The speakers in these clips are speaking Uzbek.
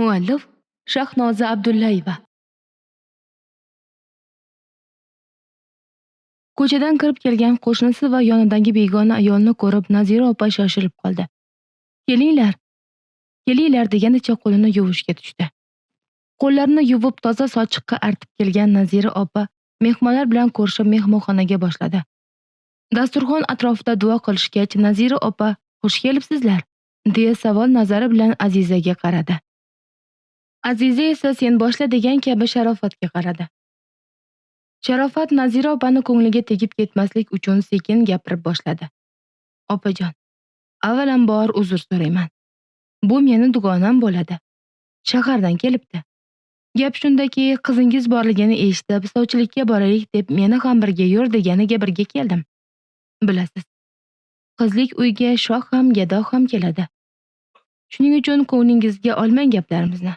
Muallif Shahnoza Abdullayeva. Ko'chadan kirib kelgan qo'shnisi va yonidagi begona ayolni ko'rib Nazira opa shoshilib qoldi. "Kelinglar, kelinglar" deganicha qo'lini yuvishga tushdi. Qo'llarini yuvib toza sochiqqa artib kelgan Nazira opa mehmonlar bilan ko'rishib mehmonxonaga boshladi. Dasturxon atrofida duo qilishgach, Nazira opa "Xush kelibsizlar" deya savol nazari bilan Azizaga qaradi. Aziza esa "Sen boshla" degan kabi Sharofatga qaradi. Sharofat Nazira opani ko'ngliga tegib ketmaslik uchun sekin gapirib boshladi. "Opajon, avvalambor uzr so'rayman. Bu meni dugonam bo'ladi. Shahardan kelibdi. Gap shundaki, qizingiz borligini eshitib, sovchilikka boraylik deb meni ham birga yur deganiga birga keldim. Bilasiz, qizlik uyga shoh ham, gado ham keladi. Shuning uchun ko'nglingizga olmang gaplarimizni."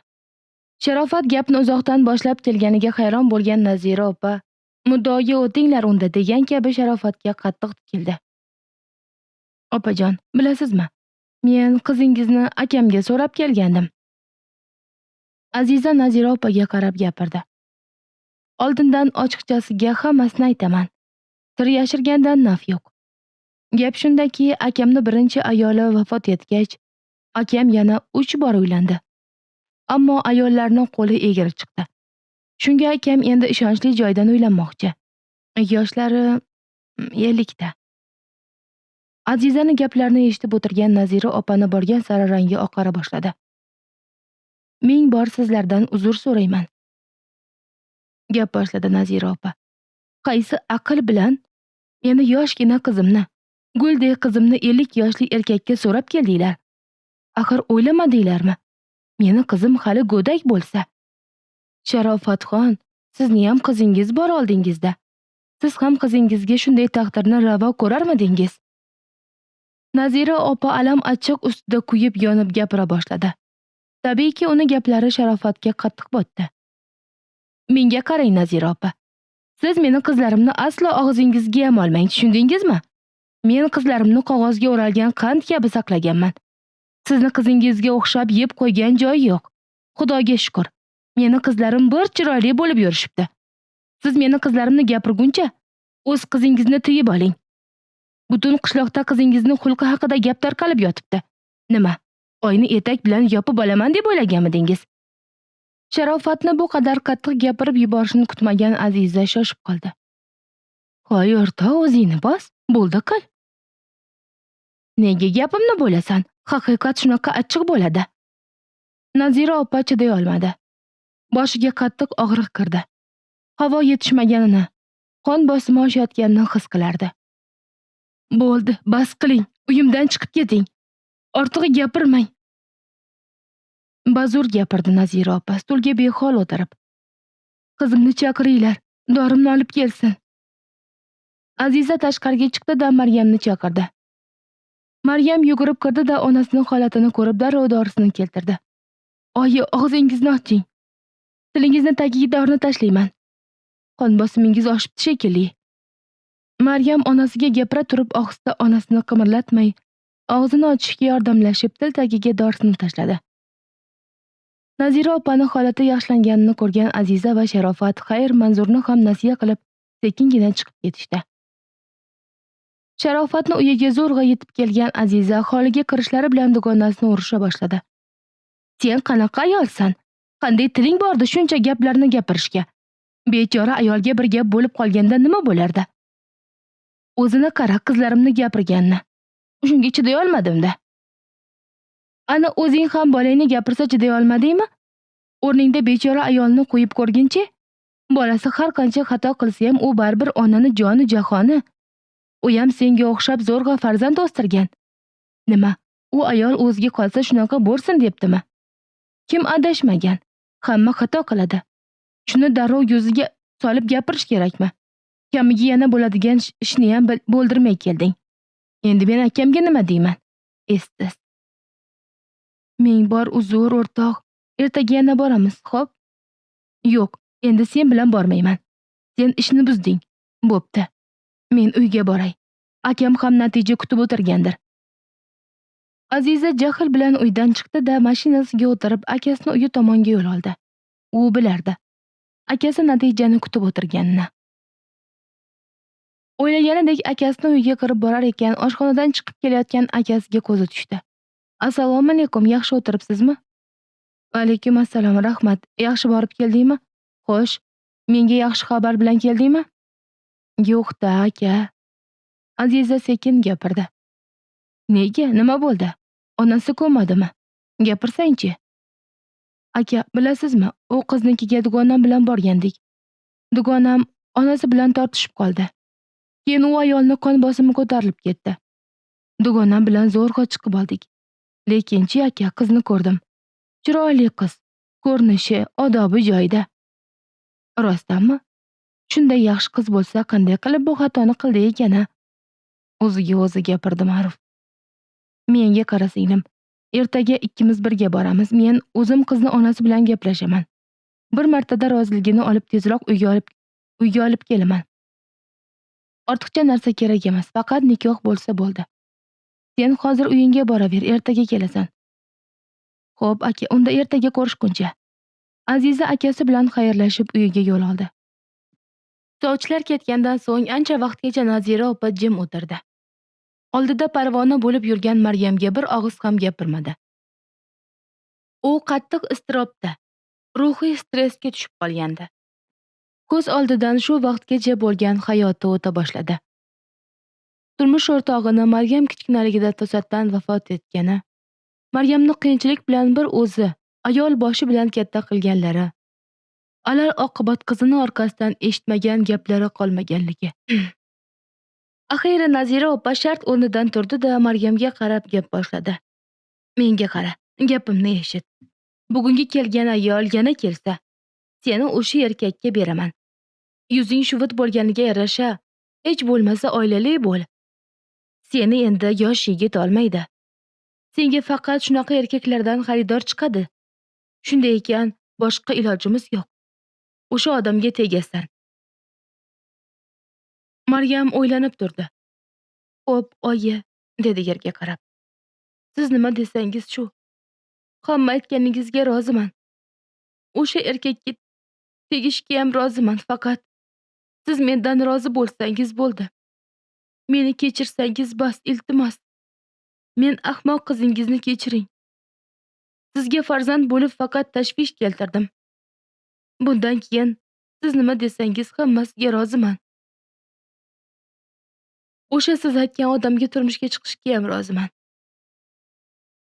Sharofat gapni uzoqdan boshlab kelganiga hayron bo'lgan Nazira opa "Muddoga o'tinglar unda" degan kabi Sharofatga qattiq tikildi. "Opajon, bilasizmi, men qizingizni akamga so'rab kelgandim." Aziza Nazira opaga qarab gapirdi. "Oldindan ochiqchasiga hammasini aytaman. Sir yashirgandan naf yo'q. Gap shundaki, akamni birinchi ayoli vafot etgach, akam yana 3 bor uylandi. Ammo ayollarning qo'li egri chiqdi. Shunga akam endi ishonchli joydan uylanmoqchi. Yoshlari 50 ta." Azizani gaplarini eshitib o'tirgan Nazira opani borgan sari rangi oqara boshladi. "Ming bor sizlardan uzr so'rayman" gap boshladi Nazira opa. "Qaysi aql bilan meni yoshgina qizimni, guldek qizimni 50 yoshli erkakka so'rab keldinglar? Axir o'ylamadinglarmi? Meni qizim hali go'dak bo'lsa. Sharofatxon, sizni ham qizingiz bor oldingizda. Siz ham qizingizga shunday taqdirni ravo ko'rarmidingiz?" Nazira opa alam achchiq ustida kuyib yonib gapira boshladi. Tabiiyki, uni gaplari Sharofatga qattiq botdi. "Menga qarang Nazira opa. Siz meni qizlarimni aslo og'zingizga ham olmang, tushundingizmi? Men qizlarimni qog'ozga o'ralgan qand kabi saqlaganman. Sizni qizingizga o'xshab yeb qo'ygan joyi yo'q. Xudoga shukr. Meni qizlarim bir chiroyli bo'lib yurishibdi. Siz meni qizlarimni gapirguncha, o'z qizingizni tiyib oling. Butun qishloqda qizingizni xulqi haqida gap tarqalib yotibdi. Nima? Oyni etak bilan yopib olaman deb o'ylaganmidingiz?" Sharofatni bu qadar qattiq gapirib yuborishini kutmagan Aziza shoshib qoldi. "Hoy o'rtoq, o'zingni bos, bo'ldi qil. Nega gapimni bo'lasan? Haqiqat shunaqa achchiq bo'ladi." Nazira opa chiday olmadi. Boshiga qattiq og'riq kirdi. Havo yetishmaganini, qon bosimi oshayotganini his qilardi. "Bo'ldi, bas qiling, uyimdan chiqib keting. Ortiq gapirmang." Bazur gapirdi Nazira opa stulga behol o'tirib. "Qizimni chaqiringlar, dorimni olib kelsin." Aziza tashqariga chiqdi-da Maryamni chaqirdi. Maryam yugurib kirdi-da onasining holatini ko'rib darrov dorisini keltirdi. "Oyi, og'zingizni oching. Tilingizni tagiga dorini tashlayman. Qon bosimingiz oshibdi shekilli." Maryam onasiga gapira turib ohista onasini qimirlatmay, og'zini ochishga yordamlashib til tagiga dorisini tashladi. Nazira opani holati yaxshilanganini ko'rgan Aziza va Sharofat xayr manzurni ham nasiya qilib sekingina chiqib ketishdi. Sharofatni uyiga zo'rg'a yetib kelgan Aziza holiga kirishlari bilan dugonasini urisha boshladi. "Sen qanaqa ayolsan? Qanday tiling bordi shuncha gaplarni gapirishga? Bechora ayolga bir gap bo'lib qolganda nima bo'lardi? O'zini qara, qizlarimni gapirganni. Shunga chiday olmadim-da. Ana o'zing ham bolangni gapirsa chiday olmadingmi? O'rningda bechora ayolni qo'yib ko'rginchi? Bolasi har qancha xato qilsa ham u baribir onani joni jahoni. U ham senga o'xshab zo'rg'a farzand o'stirgan. Nima, u ayol o'ziga qolsa shunaqa bo'lsin debdimi? Kim adashmagan? Hamma xato qiladi. Shuni darrov yuziga solib gapirish kerakmi? Kamiga yana bo'ladigan ishni ham bo'ldirmay kelding. Endi men akamga nima deyman? Estis. Ming bor uzr o'rtoq. Ertaga yana boramiz, xo'p? Yo'q, endi sen bilan bormayman. Sen ishni buzding. Bo'pti. Men uyga boray. Akam ham natija kutib o'tirgandir. Aziza jahl bilan uydan chiqdi-da, mashinasiga o'tirib, akasining uyi tomonga yo'l oldi. U bilardi, akasi natijani kutib o'tirganini. O'ylaganidek akasining uyiga kirib borar ekan, oshxonadan chiqib kelayotgan akasiga ko'zi tushdi. Assalomu alaykum, yaxshi o'tiribsizmi? Alaykum assalom, rahmat. Yaxshi borib keldingmi? Xo'sh, menga yaxshi xabar bilan keldingmi? Yo'q-da, aka. Aziza sekin gapirdi. Nega? Nima bo'ldi? Onasi ko'madimi? Gapirsang-chi. Aka, bilasizmi, u qiznikiga dugonam bilan borgandik. Dugonam onasi bilan tortishib qoldi. Keyin u ayolning qon bosimi ko'tarilib ketdi. Dugonam bilan zo'rg'a chiqib oldik. Lekin-chi aka, qizni ko'rdim. Chiroyli qiz, ko'rinishi, odobi joyida. Rostdanmi? Shunday yaxshi qiz bo'lsa, qanday qilib bu xatoni qildi ekan-a? O'ziga o'zi gapirdi Ma'ruf. Menga qara singlim, ertaga ikkimiz birga boramiz. Men o'zim qizni onasi bilan gaplashaman. Bir martada roziligini olib tezroq uyga olib kelaman. Ortiqcha narsa kerak emas, faqat nikoh bo'lsa bo'ldi. Sen hozir uyingga boraver, ertaga kelasan. Xo'p, aka, unda ertaga ko'rishguncha. Aziza akasi bilan xayrlashib uyiga yo'l oldi. Sovchilar ketgandan so'ng ancha vaqtgacha Nazira opa jim o'tirdi. Oldida parvona bo'lib yurgan Maryamga bir og'iz ham gapirmadi. U qattiq iztirobda, ruhiy stressga tushib qolgandi. Ko'z oldidan shu vaqtgacha bo'lgan hayoti o'ta boshladi. Turmush o'rtog'ini Maryam kichkinaligida to'satdan vafot etgani, Maryamni qiyinchilik bilan bir o'zi, ayol boshi bilan katta qilganlari, alal oqibat qizini orqasidan eshitmagan gaplari qolmaganligi. Axiyri Nazira opa shart o'rnidan turdi-da, Maryamga qarab gap boshladi. Menga qara, gapimni eshit. Bugungi kelgan ayol yana kelsa, seni o'sha erkakka beraman. Yuzing shuvit bo'lganiga yarasha, hech bo'lmasa oilali bo'l. Seni endi yosh yigit olmaydi. Senga faqat shunaqa erkaklardan xaridor chiqadi. Shunday ekan, boshqa ilojimiz yo'q. O'sha odamga tegasan. Maryam o'ylanib turdi. Xo'p, oyi, dedi yerga qarab. Siz nima desangiz shu. Hamma aytganingizga roziman. O'sha erkakka tegishga ham roziman, faqat siz mendan rozi bo'lsangiz bo'ldi. Meni kechirsangiz bas, iltimos. Men ahmoq qizingizni kechiring. Sizga farzand bo'lib faqat tashvish keltirdim. Bundan keyin siz nima desangiz hammasiga roziman. O'sha siz aytgan odamga turmushga chiqishga ham roziman.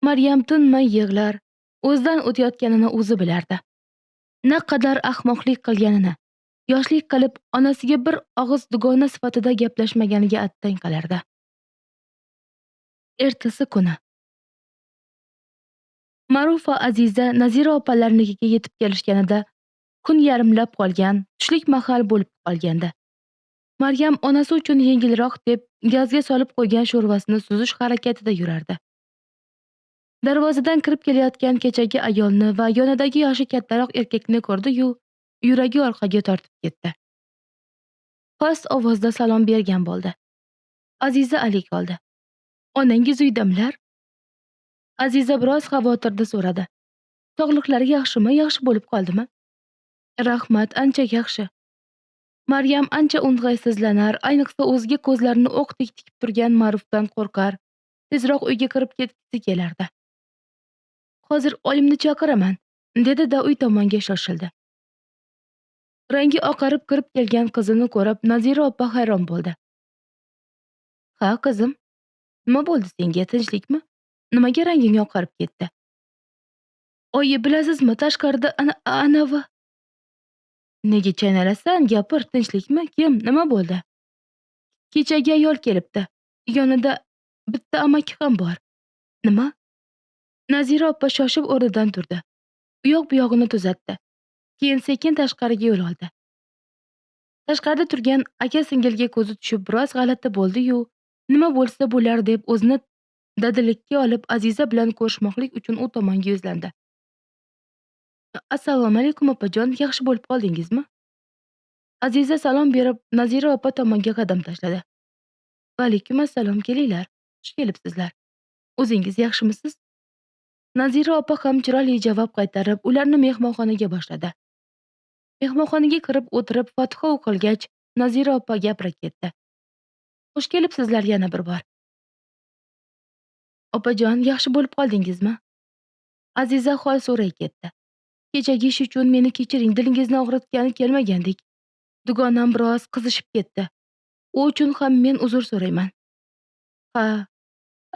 Maryam tinmay yig'lar, o'zidan o'tayotganini o'zi bilardi. Naqadar ahmoqlik qilganini, yoshlik qilib onasiga bir og'iz dugona sifatida gaplashmaganiga attang qilardi. Ertasi kuni Ma'ruf va Aziza Nazira opalarnikiga yetib kelishganida kun yarimlab qolgan, tushlik mahal bo'lib qolgandi. Maryam onasi uchun yengilroq deb gazga solib qo'ygan sho'rvasini suzish harakatida yurardi. Darvozadan kirib kelayotgan kechagi ayolni va yonidagi yoshi kattaroq erkakni ko'rdi-yu, yuragi orqaga tortib ketdi. Past ovozda salom bergan bo'ldi. Aziza alik oldi. Onangiz uydamilar? Aziza biroz xavotirda so'radi. Sog'liqlari yaxshimi, yaxshi bo'lib qoldimi? Rahmat, ancha yaxshi. Maryam ancha o'ng'aysizlanar, ayniqsa o'ziga ko'zlarini o'qdek tikib turgan Ma'rufdan qo'rqar, tezroq uyga kirib ketgisi kelardi. Hozir oyimni chaqiraman, dedi-da uy tomonga shoshildi. Rangi oqarib kirib kelgan qizini ko'rib, Nazira opa hayron bo'ldi. Ha, qizim, nima bo'ldi senga, tinchlikmi? Nimaga ranging oqarib ketdi? Oyi, bilasizmi, tashqarida anavi. Nega chaynalasan? Gapir, tinchlikmi? Kim? Nima bo'ldi? Kechagi ayol kelibdi. Yonida bitta amaki ham bor. Nima? Nazira opa shoshib o'rnidan turdi. Uyoq-buyog'ini tuzatdi. Keyin sekin tashqariga yo'l oldi. Tashqarida turgan aka-singilga ko'zi tushib biroz g'alati bo'ldi-yu, nima bo'lsa bo'lar deb o'zini dadillikka olib Aziza bilan ko'rishmoqlik uchun u tomonga yuzlandi. Assalomu alaykum opajon, yaxshi bo'lib qoldingizmi? Aziza salom berib Nazira opa tomonga qadam tashladi. Va alaykum assalom, kelinglar. Xush kelibsizlar. O'zingiz yaxshimisiz? Nazira opa ham chiroyli javob qaytarib, ularni mehmonxonaga boshladi. Mehmonxonaga kirib o'tirib, fotiha o'qilgach, Nazira opa gapira ketdi. Xush kelibsizlar yana bir bor. Opajon, yaxshi bo'lib qoldingizmi? Aziza hol so'ray ketdi. Kechagi ish uchun meni kechiring, dilingizni og'ritgani kelmagandik. Dugonam biroz qizishib ketdi. U uchun ham men uzr so'rayman. Ha,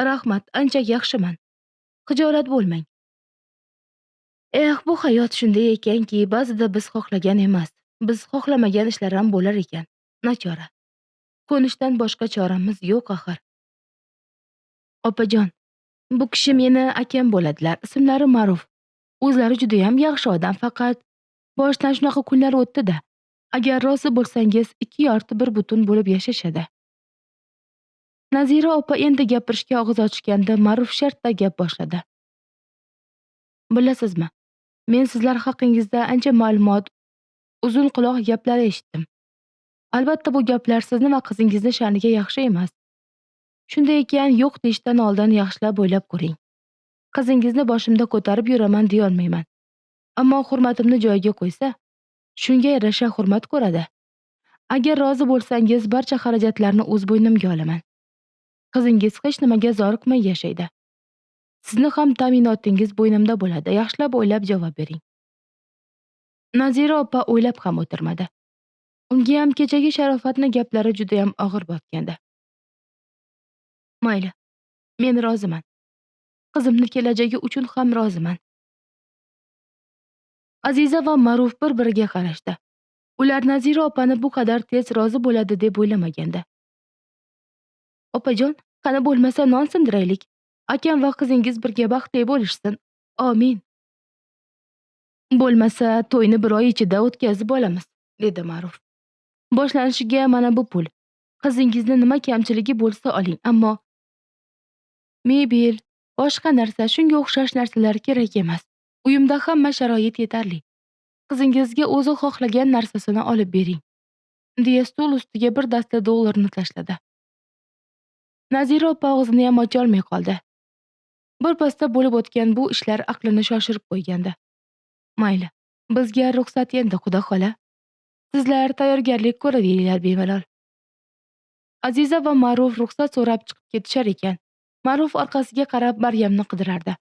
rahmat, ancha yaxshiman. Xijolat bo'lmang. Bu hayot shunday ekanki, ba'zida biz xohlagan emas, biz xohlamagan ishlar ham bo'lar ekan. Nachora. Ko'nishdan boshqa choramiz yo'q axir. Opajon, bu kishi meni akam bo'ladilar. Ismlari Ma'ruf. O'zlari juda ham yaxshi odam, faqat boshidan shunaqa kunlar o'tdi-da. Agar rozi bo'lsangiz, 2+1 butun bo'lib yashashadi. Nazira opa endi gapirishga og'iz ochganda Ma'ruf shartta gap boshladi. Bilasizmi, men sizlar haqingizda ancha ma'lumot, uzun quloq gaplar eshitdim. Albatta bu gaplar sizni va qizingizni sha'niga yaxshi emas. Shunday ekan, yo'q deyishdan oldin yaxshilab o'ylab ko'ring. Qizingizni boshimda ko'tarib yuraman deya olmayman. Ammo hurmatimni joyiga qo'ysa, shunga yarasha hurmat ko'radi. Agar rozi bo'lsangiz, barcha xarajatlarni o'z bo'ynimga olaman. Qizingiz hech nimaga zoriqmay yashaydi. Sizni ham ta'minotingiz bo'ynimda bo'ladi. Yaxshilab o'ylab javob bering. Nazira opa o'ylab ham o'tirmadi. Unga ham kechagi Sharofatning gaplari juda ham og'ir botgandi. Mayli, men roziman. Qizimning kelajagi uchun ham roziman. Aziza va Ma'ruf bir-biriga qarashdi. Ular Nazira opani bu qadar tez rozi bo'ladi deb o'ylamagandi. Opajon, qani bo'lmasa non sindiraylik. Akam va qizingiz birga baxtli bo'lishsin. Amin. Bo'lmasa to'yni bir oy ichida o'tkazib olamiz, dedi Ma'ruf. Boshlanishiga mana bu pul. Qizingizni nima kamchiligi bo'lsa oling, ammo mebel, boshqa narsa, shunga o'xshash narsalar kerak emas. Uyimda hamma sharoit yetarli. Qizingizga o'zi xohlagan narsasini olib bering, deya stol ustiga bir dasta dollarni tashladi. Nazira opa og'zini ham ocha olmay qoldi. Birpasda bo'lib o'tgan bu ishlar aqlini shoshirib qo'ygandi. Mayli, bizga ruxsat endi, Xudo xola. Sizlar tayyorgarlik ko'raveringlar bemalol. Aziza va Ma'ruf ruxsat so'rab chiqib ketishar ekan. Ma'ruf orqasiga qarab Maryamni qidirardi.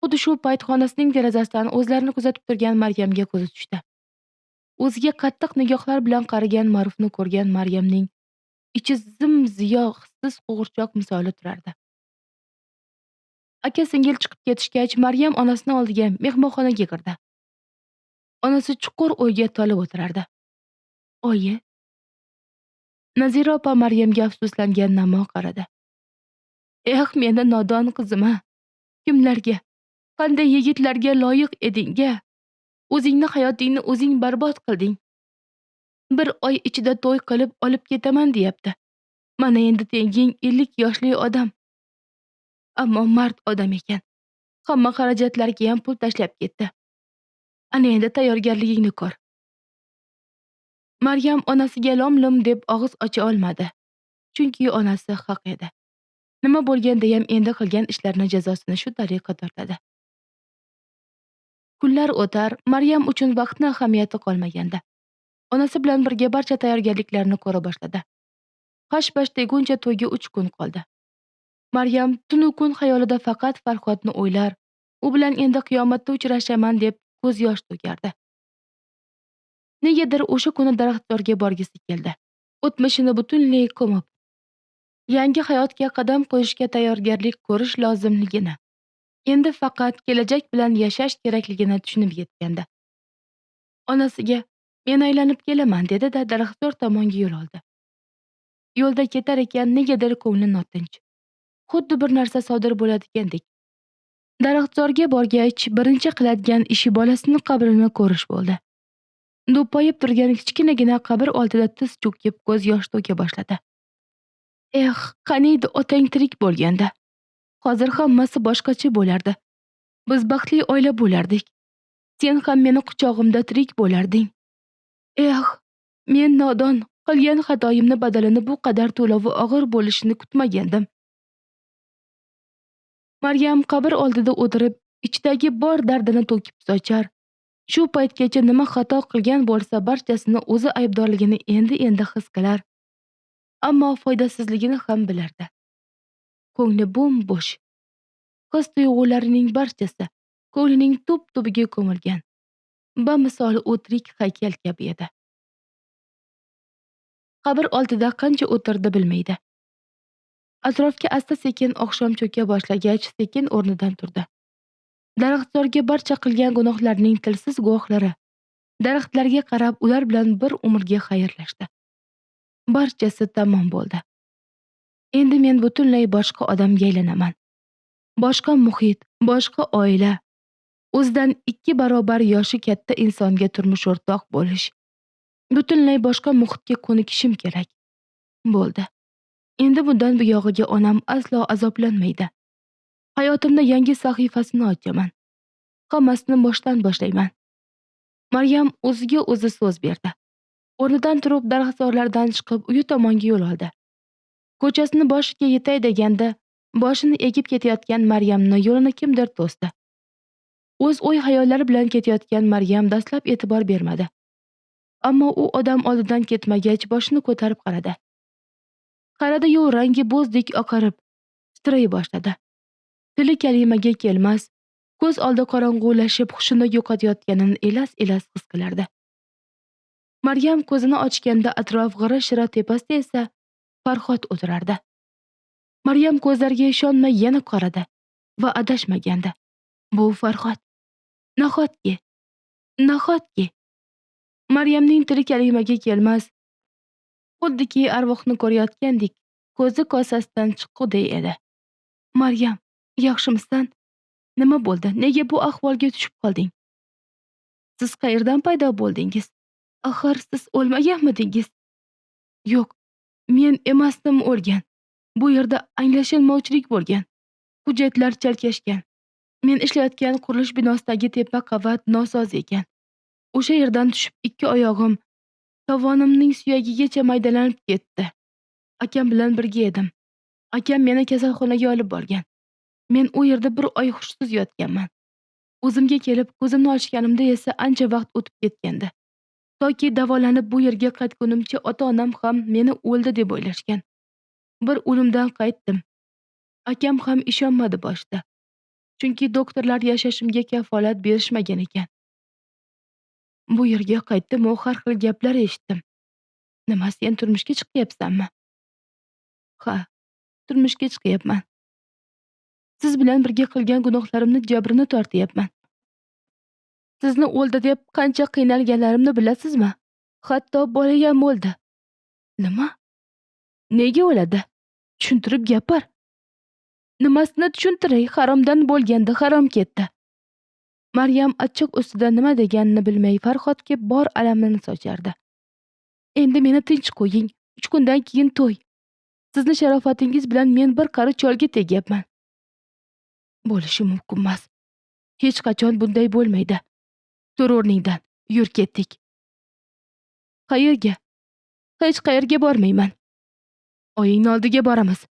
Xuddi shu payt xonasining derazasidan o'zlarini kuzatib turgan Maryamga ko'zi tushdi. O'ziga qattiq nigohlar bilan qaragan Ma'rufni ko'rgan Maryamning ichi zim-ziyo hissiz qo'g'irchoq misoli turardi. Aka-singil chiqib ketishgach, Maryam onasining oldiga mehmonxonaga kirdi. Onasi chuqur o'yga tolib o'tirardi. Oyi. Nazira opa Maryamga afsuslangan namo qaradi. Meni nodon qizim-a. Kimlarga, qanday yigitlarga loyiq eding-a? O'zingni hayotingni o'zing barbod qilding. Bir oy ichida to'y qilib olib ketaman deyapti. Mana endi tenging 50 yoshli odam. Ammo mard odam ekan. Hamma xarajatlarga ham pul tashlab ketdi. Ana endi tayyorgarligingni ko'r. Maryam onasiga lom-lom deb og'iz ocha olmadi. Chunki onasi haq edi. Nima bo'lganda ham endi qilgan ishlarini jazosini shu tariqa tortadi. Kunlar o'tar, Maryam uchun vaqtning ahamiyati qolmagandi. Onasi bilan birga barcha tayyorgarliklarni ko'ra boshladi. Hash-bash deguncha to'yga 3 kun qoldi. Maryam tunu kun xayolida faqat Farhodni o'ylar, u bilan endi qiyomatda uchrashaman deb ko'z yosh to'kardi. Negadir o'sha kuni daraxtzorga borgisi keldi. O'tmishini butunlay ko'mib, yangi hayotga qadam qo'yishga tayyorgarlik ko'rish lozimligini, endi faqat kelajak bilan yashash kerakligini tushunib yetgandi. Onasiga men aylanib kelaman dedi-da daraxtzor tomonga yo'l oldi. Yo'lda ketar ekan negadir ko'ngli notinch. Xuddi bir narsa sodir bo'ladigandek. Daraxtzorga borgach, birinchi qiladigan ishi bolasining qabrini ko'rish bo'ldi. Do'ppoyib turgan kichkinagina qabr oldida tiz cho'kib ko'z yosh to'ka boshladi. Qaniydi otang tirik bo'lganda. Hozir hammasi boshqacha bo'lardi. Biz baxtli oila bo'lardik. Sen ham meni quchog'imda tirik bo'larding. Men nodon, qilgan xatoyimni badalini bu qadar to'lovi og'ir bo'lishini kutmagandim. Maryam qabr oldida o'tirib, ichidagi bor dardini to'kib sochar. Shu paytgacha nima xato qilgan bo'lsa, barchasini o'zi aybdorligini endi his qilar, ammo foydasizligini ham bilardi. Ko'ngli bo'm-bo'sh. His-tuyg'ularining barchasi ko'nglining tub-tubiga ko'milgan. Bamisoli u tirik haykal kabi edi. Qabr oldida qancha o'tirdi bilmaydi. Atrofga asta-sekin oqshom cho'ka boshlagach, sekin o'rnidan turdi. Daraxtzorga barcha qilgan gunohlarining tilsiz guvohlari daraxtlarga qarab ular bilan bir umrga xayrlashdi. Barchasi tamom bo'ldi. Endi men butunlay boshqa odamga aylanaman. Boshqa muhit, boshqa oila, o'zidan 2 barobar yoshi katta insonga turmush o'rtoq bo'lish. Butunlay boshqa muhitga ko'nikishim kerak. Bo'ldi. Endi bundan buyog'iga onam aslo azoblanmaydi. Hayotimda yangi sahifasini ochaman. Hammasini boshdan boshlayman. Maryam o'ziga o'zi so'z berdi. O'rnidan turib daraxtzorlardan chiqib uyi tomonga yo'l oldi. Ko'chasini boshiga yetay deganda, boshini egib ketayotgan Maryamni yo'lini kimdir to'sdi. O'z o'y-hayollari bilan ketayotgan Maryam dastlab e'tibor bermadi. Ammo u odam oldidan ketmagach boshini ko'tarib qaradi. Qaradi-yu, rangi bo'zdek oqarib, titray boshladi. Tili kalimaga kelmas, ko'z oldi qorong'ulashib hushini yo'qotayotganini elas-elas his qilardi. Maryam ko'zini ochganda atrof g'ira-shira, tepasida esa Farhod o'tirardi. Maryam ko'zlariga ishonmay yana qaradi va adashmagandi. Bu Farhod. Nahotki. Maryamning tili kalimaga kelmas, xuddiki arvohni ko'rayotgandek, ko'zi kosasidan chiqquday edi. Maryam, yaxshimisan? Nima bo'ldi? Nega bu ahvolga tushib qolding? Siz qayerdan paydo bo'ldingiz? Axir siz o'lmaganmidingiz? Yo'q, men emasdim o'lgan. Bu yerda anglashilmovchilik bo'lgan. Hujjatlar chalkashgan. Men ishlayotgan qurilish binosidagi tepa qavat nosoz ekan. O'sha yerdan tushib 2 oyog'im tovonimning suyagigacha maydalanib ketdi. Akam bilan birga edim. Akam meni kasalxonaga olib borgan. Men u yerda 1 oy hushsiz yotganman. O'zimga kelib ko'zimni ochganimda esa ancha vaqt o'tib ketgandi. Toki davolanib bu yerga qaytgunimcha ota-onam ham meni o'ldi deb o'ylashgan. Bir o'limdan qaytdim. Akam ham ishonmadi boshda. Chunki doktorlar yashashimga kafolat berishmagan ekan. Bu yerga qaytdim, har xil gaplar eshitdim. Nima, sen turmushga chiqyapsanmi? Ha, turmushga chiqyapman. Siz bilan birga qilgan gunohlarimni jabrini tortyapman. Sizni o'ldi deb qancha qiynalganlarimni bilasizmi? Hatto bolayam o'ldi. Nima? Nega o'ladi? Tushuntirib gapir. Nimasini tushuntiray? Haromdan bo'lganda harom ketdi. Maryam achchiq ustida nima deganini bilmay Farhodga bor alamini sochardi. Endi meni tinch qo'ying. 3 kundan keyin to'y. Sizni sharofatingiz bilan men bir qari cholga tegyapman. Bo'lishi mumkin emas. Hech qachon bunday bo'lmaydi. Tur o'rningdan, yur ketdik. Qayerga? Hech qayerga bormayman. Oyingni oldiga boramiz.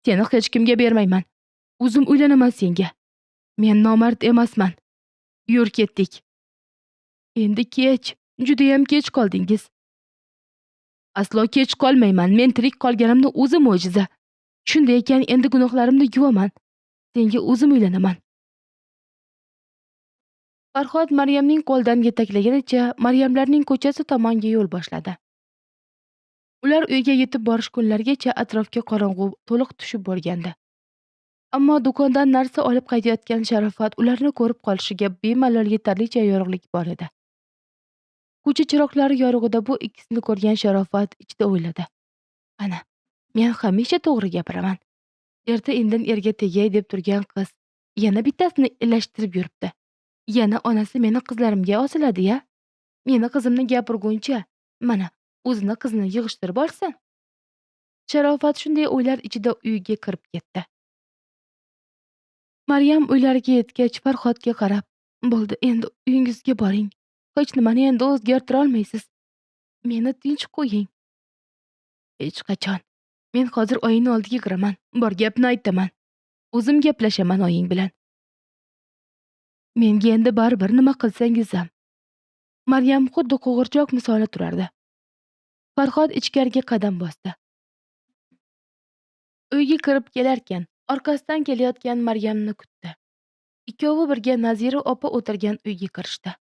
Seni hech kimga bermayman. O'zim uylanaman senga. Men nomard emasman. Yur ketdik. Endi kech, juda ham kech qoldingiz. Aslo kech qolmayman. Men tirik qolganimni o'zi mo'jiza. Shunday ekan endi gunohlarimni yuvaman. Senga o'zim uylanaman. Farhod Maryamning qo'ldan yetaklaganicha Maryamlarning ko'chasi tomonga yo'l boshladi. Ular uyga yetib borish kunlargacha atrofga qorong'u to'liq tushib bo'lgandi. Ammo do'kondan narsa olib qaytayotgan Sharofat ularni ko'rib qolishiga bemalol yetarlicha yorug'lik bor edi. Ko'cha chiroqlari yorug'ida bu ikkisini ko'rgan Sharofat ichida o'yladi. Ana, men hamisha to'g'ri gapiraman. Erta-indin erga tegay deb turgan qiz yana bittasini ilashtirib yuribdi. Yana onasi meni qizlarimga osiladi-ya. Meni qizimni gapirguncha, mana o'zini qizini yig'ishtirib olsin. Sharofat shunday o'ylar ichida uyiga kirib ketdi. Maryam uylariga yetgach Farhodga qarab, "Bo'ldi, endi uyingizga boring. Hech nimani endi o'zgartira olmaysiz. Meni tinch qo'ying." Hech qachon. Men hozir oyingni oldiga kiraman. Bor gapni aytaman. O'zim gaplashaman oying bilan. Menga endi baribir nima qilsangizam. Maryam xuddi qo'g'irchoq misoli turardi. Farhod ichkariga qadam bosdi. Uyga kirib kelarkan, orqasidan kelayotgan Maryamni kutdi. Ikkovi birga Nazira opa o'tirgan uyga kirishdi.